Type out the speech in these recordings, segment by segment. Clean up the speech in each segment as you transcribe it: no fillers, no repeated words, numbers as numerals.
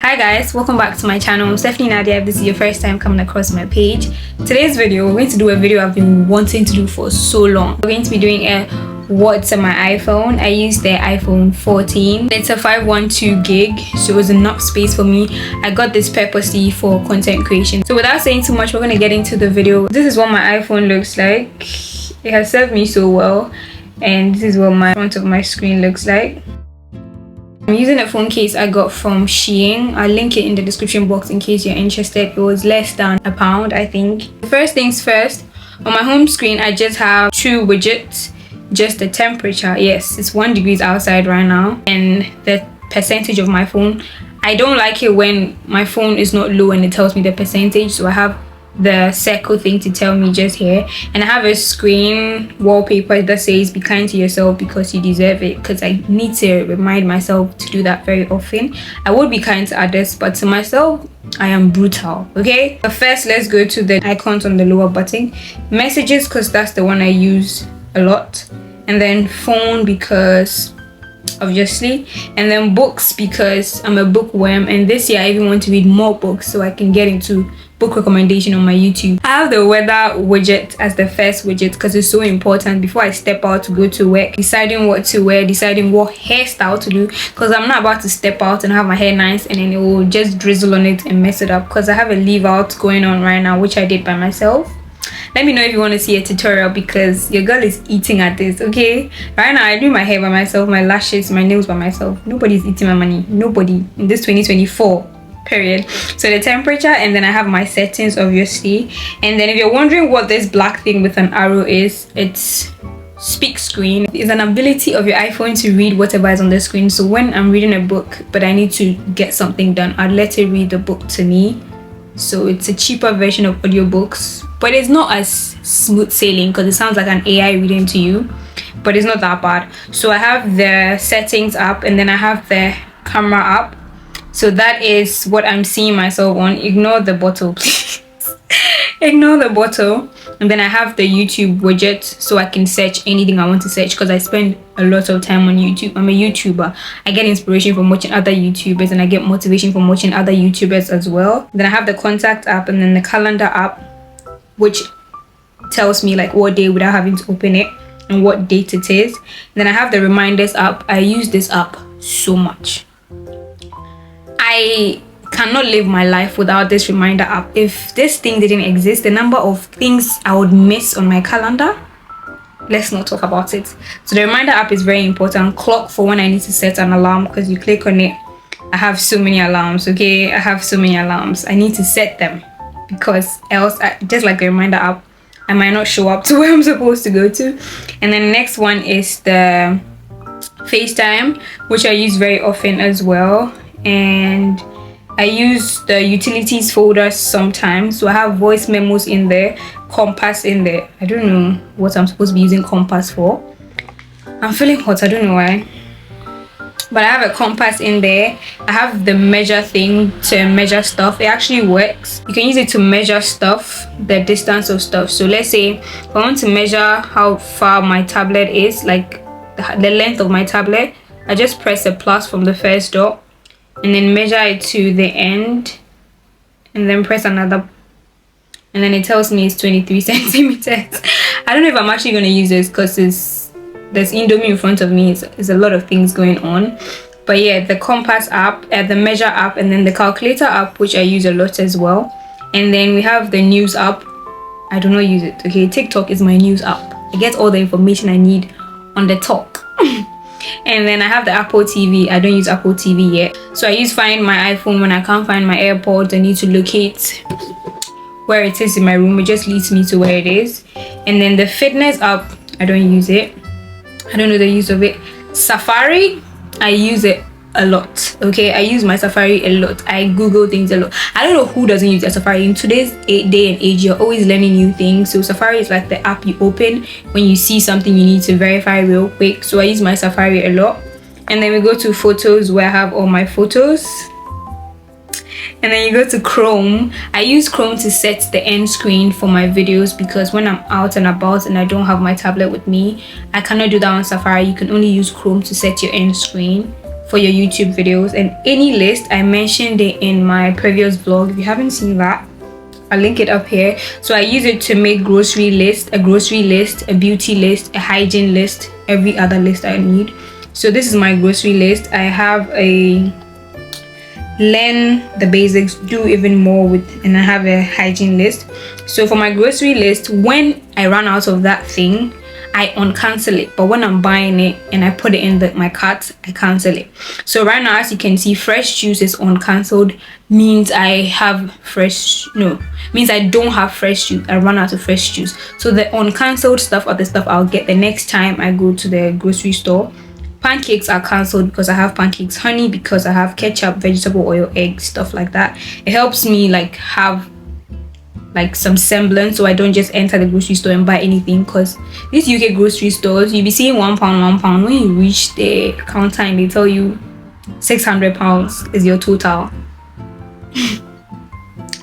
Hi guys, welcome back to my channel. I'm Stephanie Nadia. If this is your first time coming across my page, today's video, we're going to do a video I've been wanting to do for so long. We're going to be doing a what's on my iPhone. I use the iPhone 14. It's a 512 gig, so it was enough space for me. I got this purposely for content creation. So without saying too much, we're going to get into the video. This is what my iPhone looks like. It has served me so well, and this is what my front of my screen looks like. I'm using a phone case I got from Shein. I'll link it in the description box in case you're interested. It was less than £1, I think. First things first, on my home screen I just have two widgets. Just the temperature. Yes, it's 1 degree outside right now, and the percentage of my phone. I don't like it when my phone is not low and it tells me the percentage, so I have the circle thing to tell me just here, and I have a screen wallpaper that says be kind to yourself because you deserve it, because I need to remind myself to do that very often. I would be kind to others, but to myself I am brutal. Okay, but first let's go to the icons on the lower button. Messages, because that's the one I use a lot, and then phone because obviously, and then books because I'm a bookworm, and this year I even want to read more books so I can get into book recommendation on my YouTube. I have the weather widget as the first widget because it's so important before I step out to go to work, deciding what to wear, deciding what hairstyle to do, because I'm not about to step out and have my hair nice and then it will just drizzle on it and mess it up, because I have a leave out going on right now which I did by myself. Let me know if you want to see a tutorial because your girl is eating at this. Okay, right now I do my hair by myself, my lashes, my nails by myself. Nobody's eating my money, nobody in this 2024 period. So the temperature, and then I have my settings obviously, and then if you're wondering what this black thing with an arrow is, it's speak screen. It's an ability of your iPhone to read whatever is on the screen. So when I'm reading a book but I need to get something done, I'd let it read the book to me. So it's a cheaper version of audiobooks, but it's not as smooth sailing because it sounds like an AI reading to you, but it's not that bad. So I have the settings app, and then I have the camera app. So that is what I'm seeing myself on. Ignore the bottle, please. Ignore the bottle. And then I have the YouTube widget, so I can search anything I want to search, because I spend a lot of time on YouTube. I'm a YouTuber. I get inspiration from watching other YouTubers, and I get motivation from watching other YouTubers as well. Then I have the contact app, and then the calendar app, which tells me like what day without having to open it and what date it is. And then I have the reminders app. I use this app so much. I cannot live my life without this reminder app. If this thing didn't exist, the number of things I would miss on my calendar, let's not talk about it. So the reminder app is very important. Clock for when I need to set an alarm, because you click on it. I have so many alarms. Okay, I have so many alarms. I need to set them, because else, just like the reminder app, I might not show up to where I'm supposed to go to. And then the next one is the FaceTime, which I use very often as well. And I use the utilities folder sometimes. So I have voice memos in there, compass in there. I don't know what I'm supposed to be using compass for. I'm feeling hot, I don't know why. But I have a compass in there. I have the measure thing to measure stuff. It actually works. You can use it to measure stuff, the distance of stuff. So let's say if I want to measure how far my tablet is, like the length of my tablet, I just press a plus from the first dot and then measure it to the end, and then press another, and then it tells me it's 23 centimeters. I don't know if I'm actually going to use this because there's Indomie in front of me. It's a lot of things going on. But yeah, the compass app, the measure app, and then the calculator app, which I use a lot as well. And then we have the news app. I do not use it. Okay, TikTok is my news app. I get all the information I need on the talk. And then I have the Apple TV. I don't use Apple TV yet, so I use Find My iPhone when I can't find my AirPods. I need to locate where it is in my room. It just leads me to where it is. And then the fitness app, I don't use it. I don't know the use of it. Safari, I use it a lot. Okay, I use my Safari a lot. I Google things a lot. I don't know who doesn't use their Safari. In today's day and age, you're always learning new things. So Safari is like the app you open when you see something you need to verify real quick. So I use my Safari a lot. And then we go to photos, where I have all my photos. And then you go to Chrome. I use Chrome to set the end screen for my videos, because when I'm out and about and I don't have my tablet with me, I cannot do that on Safari. You can only use Chrome to set your end screen for your YouTube videos. And any list, I mentioned it in my previous vlog. If you haven't seen that, I'll link it up here. So I use it to make grocery list, a beauty list, a hygiene list, every other list I need. So this is my grocery list. I have a learn the basics, do even more with, and I have a hygiene list. So for my grocery list, when I run out of that thing, I uncancel it, but when I'm buying it and I put it in my cart, I cancel it. So right now, as you can see, fresh juice is uncancelled, means I don't have fresh juice. I run out of fresh juice. So the uncancelled stuff are the stuff I'll get the next time I go to the grocery store. Pancakes are cancelled because I have pancakes. Honey because I have ketchup, vegetable oil, eggs, stuff like that. It helps me have some semblance, so I don't just enter the grocery store and buy anything, because these UK grocery stores, you'll be seeing £1. When you reach the counter and they tell you £600 is your total.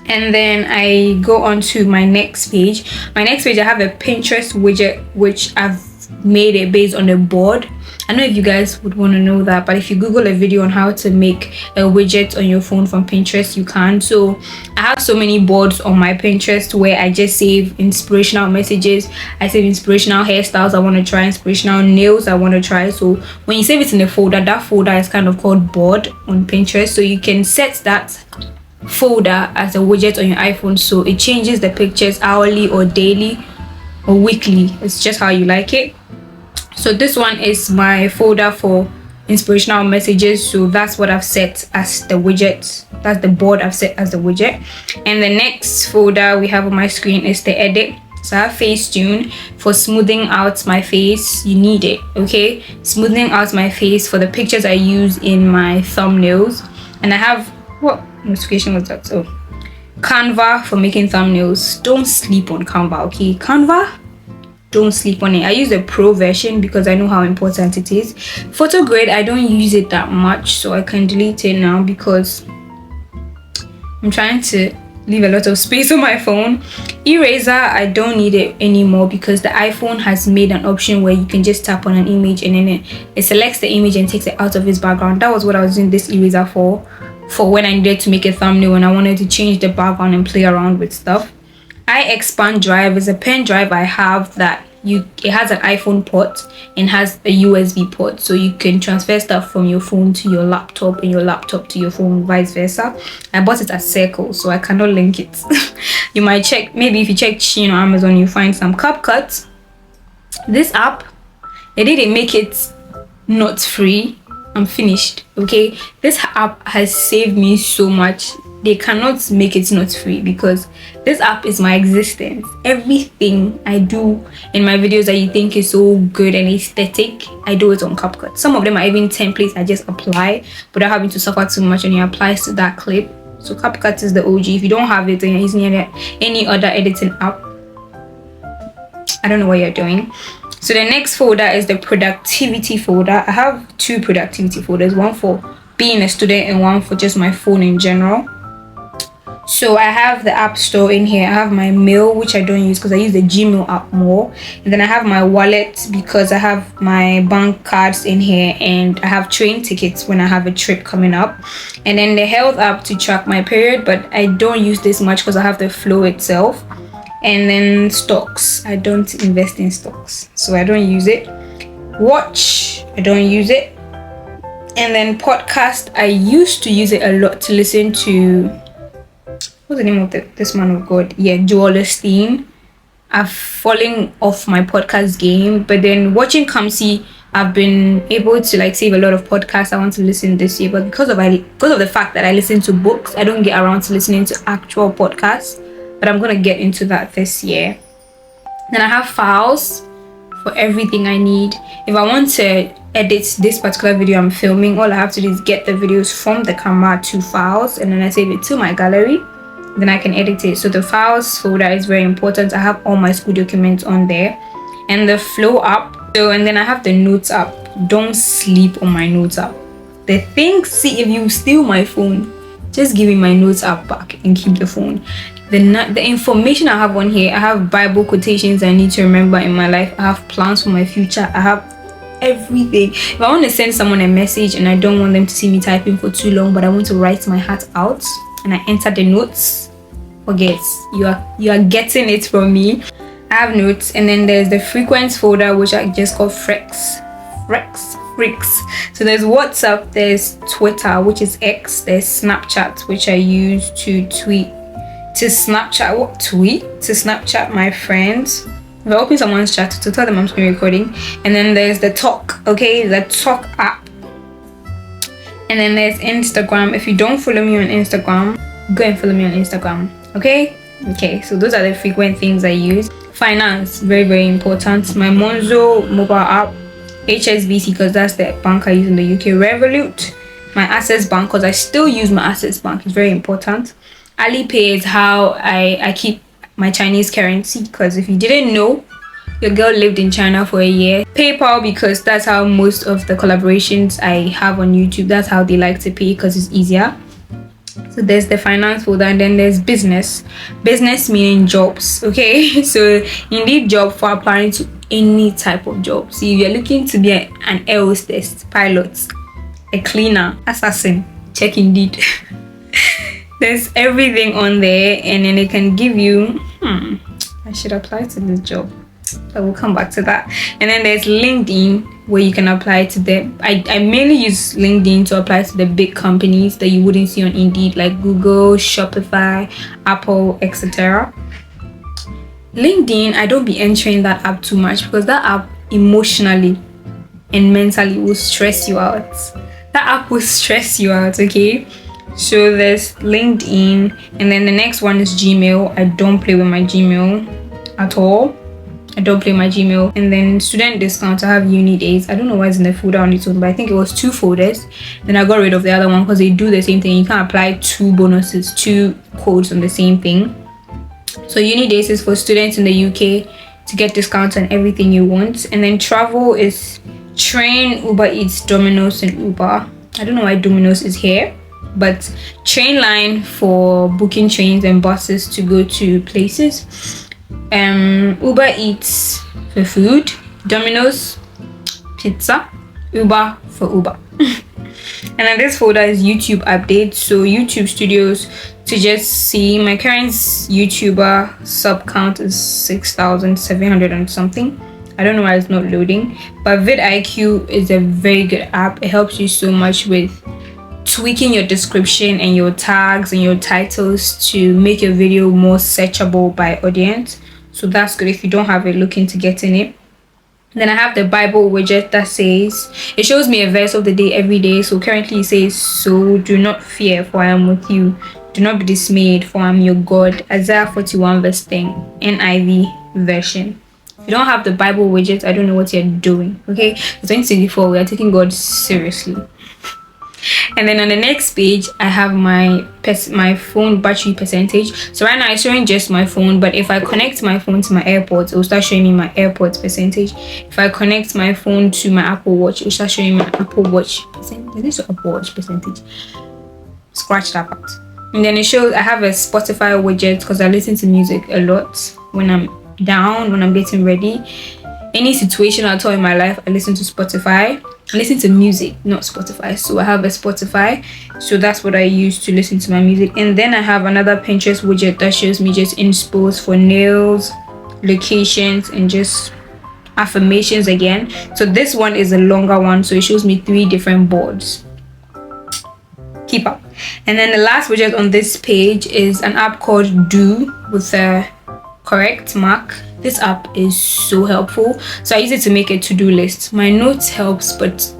And then I go on to my next page. I have a Pinterest widget, which I've made it based on a board. I don't know if you guys would want to know that, but if you Google a video on how to make a widget on your phone from Pinterest, you can. So I have so many boards on my Pinterest where I just save inspirational messages. I save inspirational hairstyles I want to try, inspirational nails I want to try. So when you save it in a folder, that folder is kind of called board on Pinterest. So you can set that folder as a widget on your iPhone, so it changes the pictures hourly or daily or weekly. It's just how you like it. So this one is my folder for inspirational messages, so that's what I've set as the widget. That's the board I've set as the widget. And the next folder we have on my screen is the edit. So I have Facetune for smoothing out my face. You need it, okay? Smoothing out my face for the pictures I use in my thumbnails. And I have, what notification was that? So Canva for making thumbnails. Don't sleep on Canva, okay? Canva, don't sleep on it. I use the pro version because I know how important it is. Photograde, I don't use it that much, so I can delete it now because I'm trying to leave a lot of space on my phone. Eraser, I don't need it anymore because the iPhone has made an option where you can just tap on an image and then it selects the image and takes it out of its background. That was what I was using this eraser for when I needed to make a thumbnail and I wanted to change the background and play around with stuff. iExpand Drive is a pen drive I have that it has an iPhone port and has a USB port, so you can transfer stuff from your phone to your laptop and your laptop to your phone, vice versa. I bought it at Circle, so I cannot link it. You might check, maybe if you check Shein or Amazon, you find some CapCut. This app, they didn't make it not free. I'm finished, okay? This app has saved me so much. They cannot make it not free because this app is my existence. Everything I do in my videos that you think is so good and aesthetic, I do it on CapCut. Some of them are even templates I just apply without having to suffer too much, and it applies to that clip. So CapCut is the OG. If you don't have it and you're using any other editing app, I don't know what you're doing. So the next folder is the productivity folder. I have two productivity folders, one for being a student and one for just my phone in general. So I have the app store in here. I have my mail, which I don't use because I use the Gmail app more, and then I have my wallet because I have my bank cards in here, and I have train tickets when I have a trip coming up, and then the health app to track my period, but I don't use this much because I have the Flow itself. And then stocks, I don't invest in stocks, so I don't use it. Watch, I don't use it. And then podcast, I used to use it a lot to listen to, what's the name of this man of God? Yeah, Joel Osteen. I've fallen off my podcast game, but then watching Kamsi, I've been able to save a lot of podcasts I want to listen this year, but because of the fact that I listen to books, I don't get around to listening to actual podcasts. But I'm gonna get into that this year. Then I have files for everything I need. If I want to edit this particular video I'm filming, all I have to do is get the videos from the camera to files, and then I save it to my gallery. Then I can edit it. So the files folder is very important. I have all my school documents on there, and the Flow app. And then I have the Notes app. Don't sleep on my Notes app. The thing, see, if you steal my phone, just give me my Notes app back and keep the phone. The information I have on here, I have Bible quotations I need to remember in my life. I have plans for my future. I have everything. If I want to send someone a message and I don't want them to see me typing for too long, but I want to write my heart out and I enter the notes, forget, you are getting it from me. I have notes, and then there's the frequent folder, which I just call freaks. So there's WhatsApp, there's Twitter, which is X, there's Snapchat, which I use to Snapchat my friends. If I open someone's chat to tell them I'm screen recording. And then there's the Talk, okay, the Talk app. And then there's Instagram. If you don't follow me on Instagram, go and follow me on Instagram, okay? Okay, so those are the frequent things I use. Finance, very, very important. My Monzo mobile app, HSBC, because that's the bank I use in the UK, Revolut, my Access Bank, because I still use my Access Bank, it's very important. Alipay is how I keep my Chinese currency, because if you didn't know, your girl lived in China for a year. PayPal, because that's how most of the collaborations I have on YouTube, that's how they like to pay, because it's easier. So there's the finance folder, and then there's business meaning jobs, okay? So you need job for applying to any type of job. So if you're looking to be an air hostess, pilot, a cleaner, assassin, check Indeed. There's everything on there, and then it can give you I should apply to this job, but we'll come back to that. And then there's LinkedIn, where you can apply to them. I mainly use LinkedIn to apply to the big companies that you wouldn't see on Indeed, like Google, Shopify, Apple, etc. LinkedIn, I don't be entering that app too much, because that app emotionally and mentally will stress you out. That app will stress you out, okay? So there's LinkedIn, and then the next one is Gmail. I don't play with my Gmail at all. I don't play my Gmail. And then student discounts, I have uni days. I don't know why it's in the folder on its own, but I think it was 2 folders. Then I got rid of the other one because they do the same thing. You can't apply 2 bonuses, 2 codes on the same thing. So uni days is for students in the UK to get discounts on everything you want. And then travel is Train, Uber Eats, Domino's, and Uber. I don't know why Domino's is here, but train line for booking trains and buses to go to places. Uber Eats for food, Domino's, pizza, Uber for Uber. And then this folder is YouTube updates. So YouTube studios, to just see my current YouTuber sub count is 6,700 and something. I don't know why it's not loading, but vidIQ is a very good app. It helps you so much with tweaking your description and your tags and your titles to make your video more searchable by audience. So that's good if you don't have it, look into getting it. Then I have the Bible widget that says, it shows me a verse of the day every day. So currently it says, so do not fear, for I am with you. Do not be dismayed, for I am your God. Isaiah 41 verse 10, NIV version. If you don't have the Bible widget, I don't know what you're doing, okay? 2024, we are taking God seriously. And then on the next page, I have my phone battery percentage. So right now it's showing just my phone, but if I connect my phone to my AirPods, it will start showing me my AirPods percentage. If I connect my phone to my Apple Watch, it will start showing my Apple Watch percentage. This is Apple Watch percentage. Scratch that part. And then it shows I have a Spotify widget because I listen to music a lot when I'm down, when I'm getting ready. Any situation at all in my life, I listen to Spotify. I listen to music, not Spotify. So I have a Spotify, so that's what I use to listen to my music. And then I have another Pinterest widget that shows me just inspos for nails, locations, and just affirmations again. So this one is a longer one, so it shows me 3 different boards. Keep up. And then the last widget on this page is an app called Do with a correct mark. This app is so helpful. So I use it to make a to-do list. My notes helps, but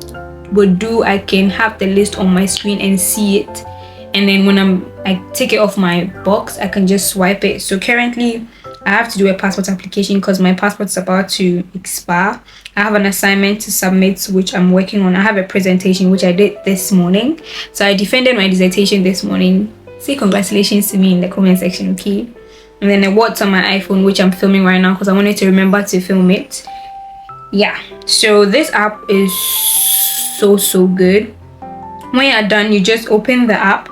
with Do, I can have the list on my screen and see it. And then when I take it off my box, I can just swipe it. So currently, I have to do a passport application because my passport is about to expire. I have an assignment to submit, which I'm working on. I have a presentation, which I did this morning. So I defended my dissertation this morning. Say congratulations to me in the comment section, okay? And then a what's on my iPhone, which I'm filming right now because I wanted to remember to film it. Yeah, so this app is so good. When you're done, you just open the app.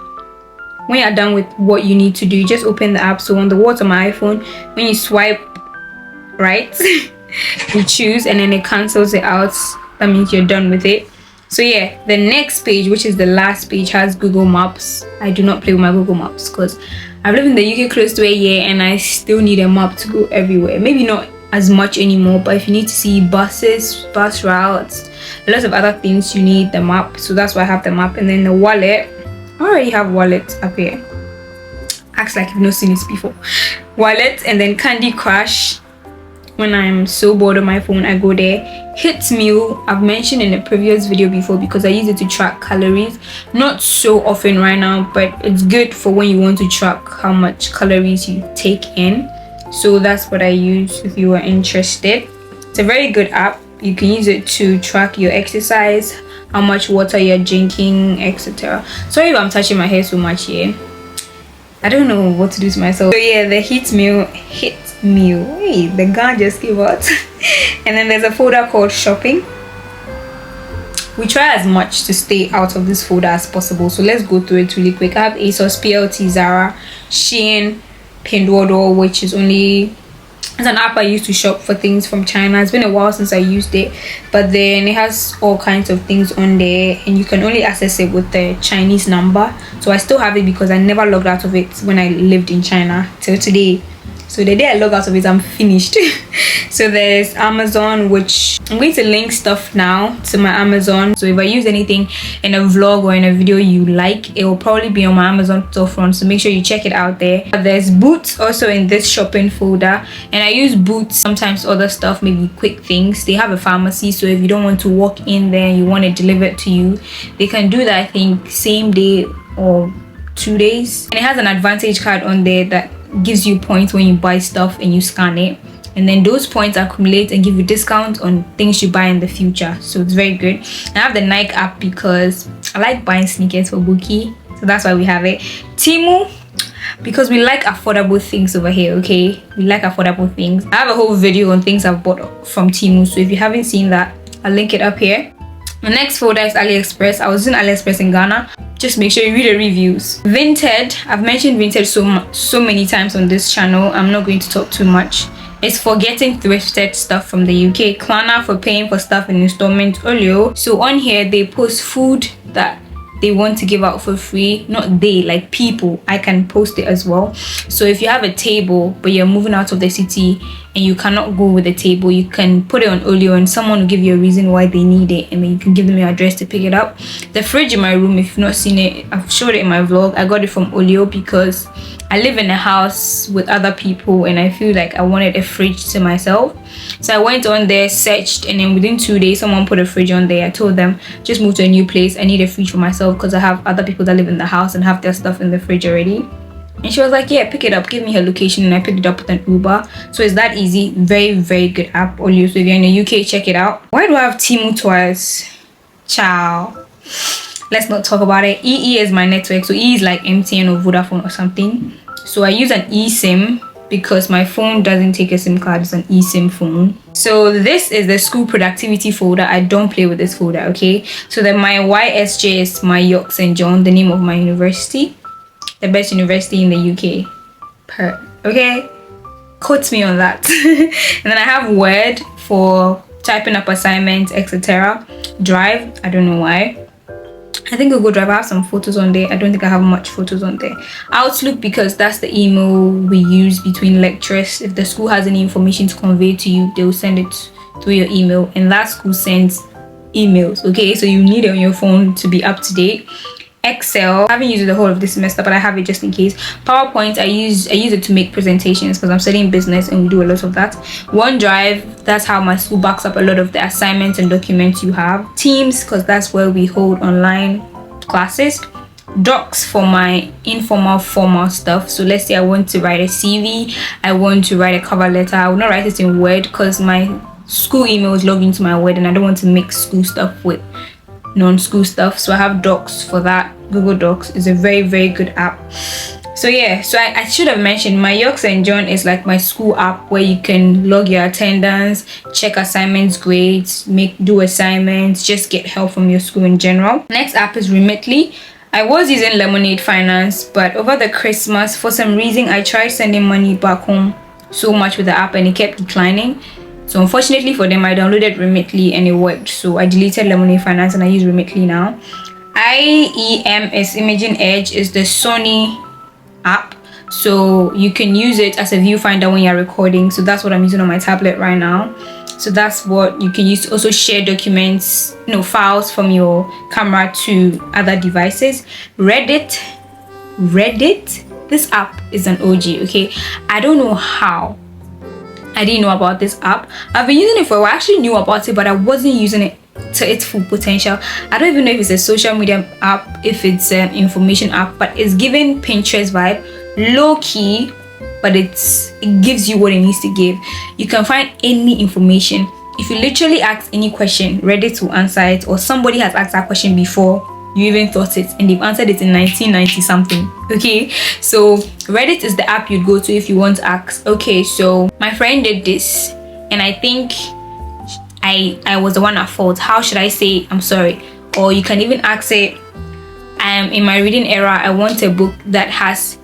When you're done with what you need to do, you just open the app. So on the what's on my iPhone, when you swipe right, you choose, and then it cancels it out that means you're done with it. So yeah, the next page, which is the last page, has Google Maps. I do not play with my Google Maps because I've lived in the UK close to a year and I still need a map to go everywhere. Maybe not as much anymore, but if you need to see buses, bus routes, a lot of other things, you need the map. So that's why I have the map. And then the wallet, I already have wallet up here. Acts like you've not seen this before. Wallet, and then Candy Crush. When I'm so bored on my phone, I go there. Hit Meal, I've mentioned in a previous video before because I use it to track calories. Not so often right now, but it's good for when you want to track how much calories you take in. So that's what I use if you are interested. It's a very good app. You can use it to track your exercise, how much water you're drinking, etc. Sorry if I'm touching my hair so much here. I don't know what to do to myself. So yeah, the Hit Meal. Hey, the gun just came out. And then there's a folder called Shopping. We try as much to stay out of this folder as possible. So let's go through it really quick. I have ASOS, PLT, Zara, Shein, Pinduoduo, which is only... It's an app I used to shop for things from China. It's been a while since I used it, but then it has all kinds of things on there and you can only access it with the Chinese number. So I still have it because I never logged out of it when I lived in China till today. So the day I log out of it, I'm finished. So there's Amazon, which I'm going to link stuff now to my Amazon. So if I use anything in a vlog or in a video you like, it will probably be on my Amazon storefront. So make sure you check it out there. There's Boots also in this shopping folder. And I use Boots, sometimes other stuff, maybe quick things. They have a pharmacy. So if you don't want to walk in there and you want it delivered to you, they can do that, I think, same day or 2 days. And it has an advantage card on there that gives you points when you buy stuff and you scan it, and then those points accumulate and give you discounts on things you buy in the future. So it's very good. I have the Nike app because I like buying sneakers for Buki, so that's why we have it. Temu, because we like affordable things over here. Okay, we like affordable things. I have a whole video on things I've bought from Temu, so if you haven't seen that, I'll link it up here. The next folder is AliExpress. I was in AliExpress in Ghana. Just make sure you read the reviews. Vinted, I've mentioned Vinted so many times on this channel. I'm not going to talk too much. It's for getting thrifted stuff from the UK. Klarna for paying for stuff in installments. Olio. So on here they post food that they want to give out for free. Not they, like people. I can post it as well. So if you have a table but you're moving out of the city and you cannot go with the table, you can put it on Olio and someone will give you a reason why they need it, and then you can give them your address to pick it up. The fridge in my room, if you've not seen it, I've showed it in my vlog. I got it from Olio because I live in a house with other people and I feel like I wanted a fridge to myself. So I went on there, searched, and then within 2 days someone put a fridge on there. I told them, just move to a new place, I need a fridge for myself because I have other people that live in the house and have their stuff in the fridge already. And she was like, yeah, pick it up, give me her location, and I picked it up with an Uber. So it's that easy. Very good app. Olio. So if you're in the UK, check it out. Why do I have Temu twice? Ciao. Let's not talk about it. EE is my network. So E is like MTN or Vodafone or something. So I use an eSIM because my phone doesn't take a SIM card. It's an eSIM phone. So this is the school productivity folder. I don't play with this folder, okay? So then my YSJ is my York St. John, the name of my university. The best university in the UK. Okay? Quote me on that. And then I have Word for typing up assignments, etc. Drive, I don't know why. I think Google Drive, I have some photos on there. I don't think I have much photos on there. Outlook, because that's the email we use between lecturers. If the school has any information to convey to you, they will send it through your email, and that school sends emails, okay? So you need it on your phone to be up to date. Excel, I haven't used it the whole of this semester, but I have it just in case. PowerPoint, I use it to make presentations because I'm studying business and we do a lot of that. OneDrive, that's how my school backs up a lot of the assignments and documents you have. Teams, because that's where we hold online classes. Docs for my informal, formal stuff. So let's say I want to write a CV, I want to write a cover letter. I will not write it in Word because my school email is logged into my Word and I don't want to mix school stuff with non-school stuff. So I have Docs for that. Google Docs is a very good app. So yeah, so I should have mentioned my York St. John is like my school app where you can log your attendance, check assignments, grades, do assignments, just get help from your school in general. Next app is Remitly. I was using Lemonade Finance, but over the Christmas, for some reason I tried sending money back home so much with the app and it kept declining. So unfortunately for them, I downloaded Remitly and it worked. So I deleted Lemonade Finance and I use Remitly now. IEM is Imaging Edge, is the Sony app, so you can use it as a viewfinder when you're recording. So that's what I'm using on my tablet right now. So that's what you can use to also share documents, files from your camera to other devices. Reddit, this app is an OG. Okay, I don't know how I didn't know about this app. I've been using it for a while. I actually knew about it, but I wasn't using it to its full potential. I don't even know if it's a social media app, if it's an information app, but it's giving Pinterest vibe, low key, but it gives you what it needs to give. You can find any information. If you literally ask any question, Reddit will answer it, or somebody has asked that question before you even thought it, and they've answered it in 1990 something. Okay, so Reddit is the app you'd go to if you want to ask. Okay, so my friend did this, and I think I was the one at fault. How should I say I'm sorry? Or you can even ask it, I am in my reading era. I want a book that has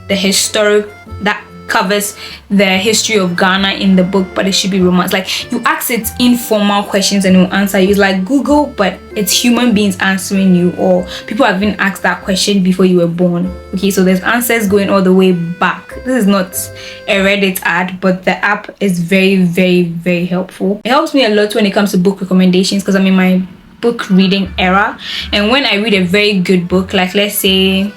the that covers the history of Ghana in the book, but it should be romance. Like, you ask it informal questions and it will answer you. It's like Google, but it's human beings answering you, or people have been asked that question before you were born. Okay, so there's answers going all the way back. This is not a Reddit ad, but the app is very, very, very helpful. It helps me a lot when it comes to book recommendations, because I'm in my book reading era, and when I read a very good book, like let's say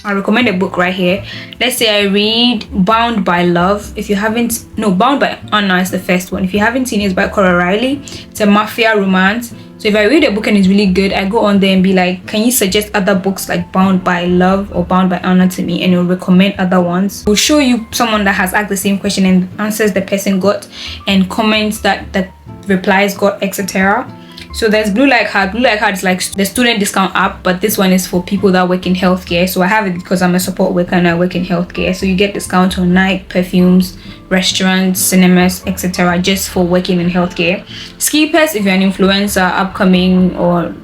I recommend a book right here. Let's say I read Bound by Love. If you haven't, no, Bound by Honor is the first one. If you haven't seen it, it's by Cora Riley. It's a mafia romance. So if I read a book and it's really good, I go on there and be like, can you suggest other books like Bound by Love or Bound by Honor to me? And it'll recommend other ones. It'll show you someone that has asked the same question and answers the person got, and comments that the replies got, etc. So there's Blue Like Heart. Blue Like Heart is like the student discount app, but this one is for people that work in healthcare. So I have it because I'm a support worker and I work in healthcare. So you get discount on Nike, perfumes, restaurants, cinemas, etc. just for working in healthcare. Skippers, if you're an influencer, upcoming or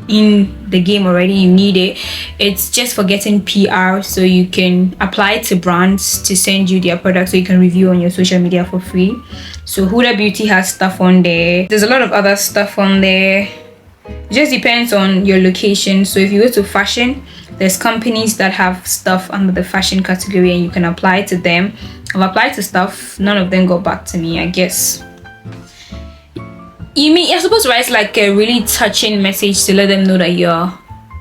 in the game already, you need it. It's just for getting PR, so you can apply to brands to send you their products so you can review on your social media for free. So Huda Beauty has stuff on there. There's a lot of other stuff on there. It just depends on your location. So if you go to fashion, there's companies that have stuff under the fashion category and you can apply to them. I've applied to stuff, none of them got back to me. I guess you're supposed to write like a really touching message to let them know that you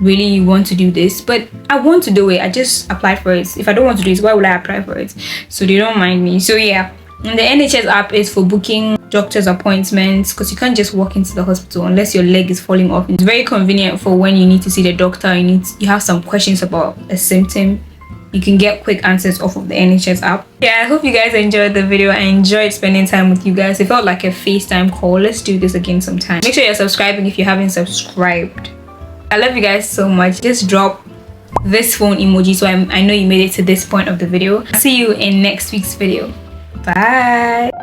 really want to do this, but I want to do it. I just applied for it. If I don't want to do this, why would I apply for it? So they don't mind me. So yeah, and the NHS app is for booking doctor's appointments, because you can't just walk into the hospital unless your leg is falling off. It's very convenient for when you need to see the doctor, you have some questions about a symptom. You can get quick answers off of the NHS app. Yeah, I hope you guys enjoyed the video. I enjoyed spending time with you guys. It felt like a FaceTime call. Let's do this again sometime. Make sure you're subscribing if you haven't subscribed. I love you guys so much. Just drop this phone emoji so I know you made it to this point of the video. I'll see you in next week's video. Bye.